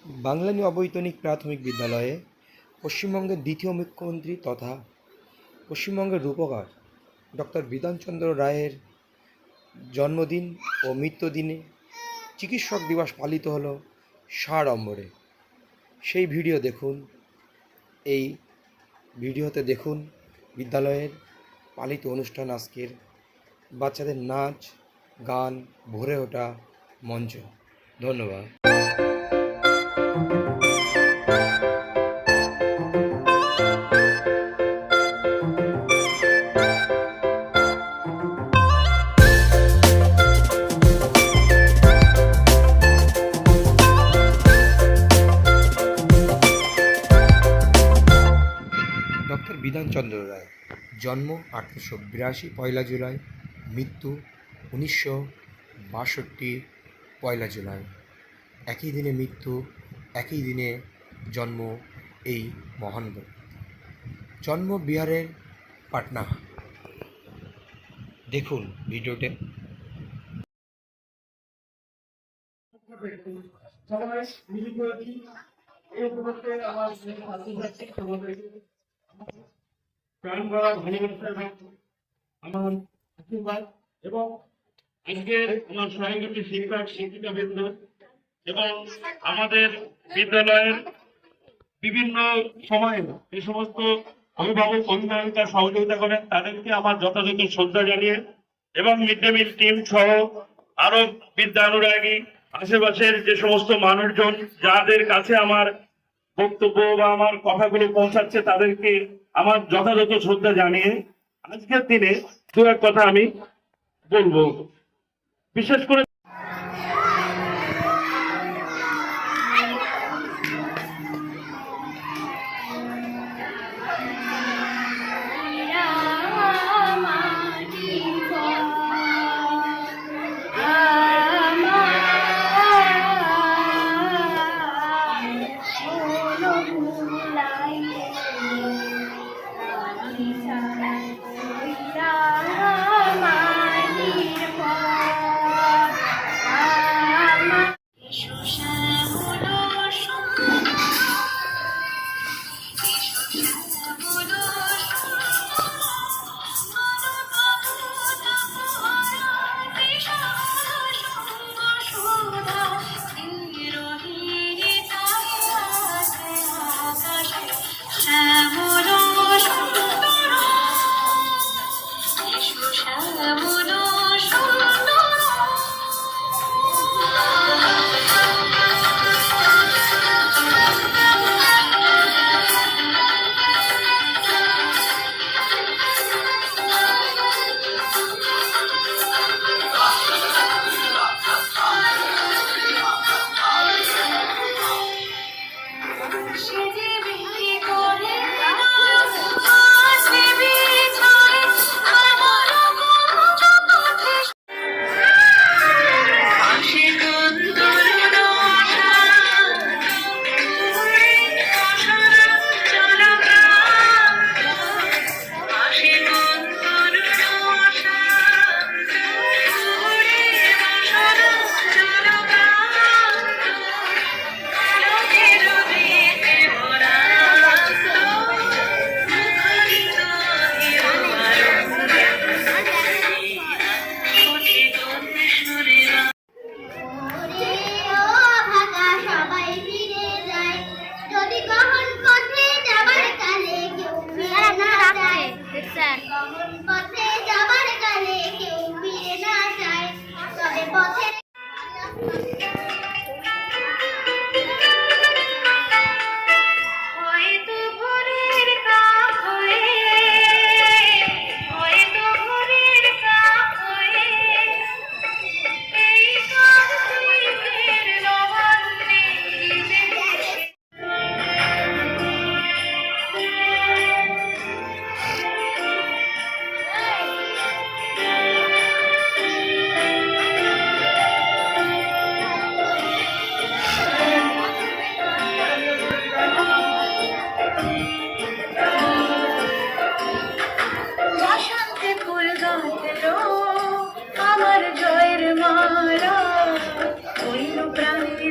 বাংলানি অবৈতনিক প্রাথমিক বিদ্যালয়ে পশ্চিমবঙ্গের দ্বিতীয় মুখ্যমন্ত্রী তথা পশ্চিমবঙ্গের রূপকার ডক্টর বিধানচন্দ্র রায়ের জন্মদিন ও মৃত্যুদিনে চিকিৎসক দিবস পালিত হলো সাড়ম্বরে। সেই ভিডিও দেখুন। এই ভিডিওতে দেখুন বিদ্যালয়ের পালিত অনুষ্ঠান, আজকের বাচ্চাদের নাচ গান, ভরে ওঠা মঞ্চ। ধন্যবাদ। ডক্টর বিধানচন্দ্র রায় জন্ম 1882 পয়লা জুলাই, মৃত্যু 1962 পয়লা জুলাই। একই দিনে মৃত্যু, একই দিনে জন্ম এই মহান ব্যক্তি। জন্ম বিহারের পাটনা। দেখুন ভিডিওতে। আমার আশীর্বাদ এবং আজকের আমার সহযোগী শিক্ষক শিক্ষিকাবৃন্দ এবং আমাদের বিদ্যালয়ের বিভিন্ন সময়ে এই সমস্ত অভিভাবক অভিভাবিকা সহযোগিতা করেন, তাদেরকে আমার যথাযথ শ্রদ্ধা জানিয়ে এবং মিড ডে মিল টিম সহ আরো বিদ্যানুরাগী আশেপাশের যে সমস্ত মানুষজন যাদের কাছে আমার বক্তব্য বা আমার কথাগুলো পৌঁছাচ্ছে, তাদেরকে আমার যথাযথ শ্রদ্ধা জানিয়ে আজকের দিনে দু এক কথা আমি বলবো। বিশেষ করে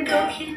দক্ষিণ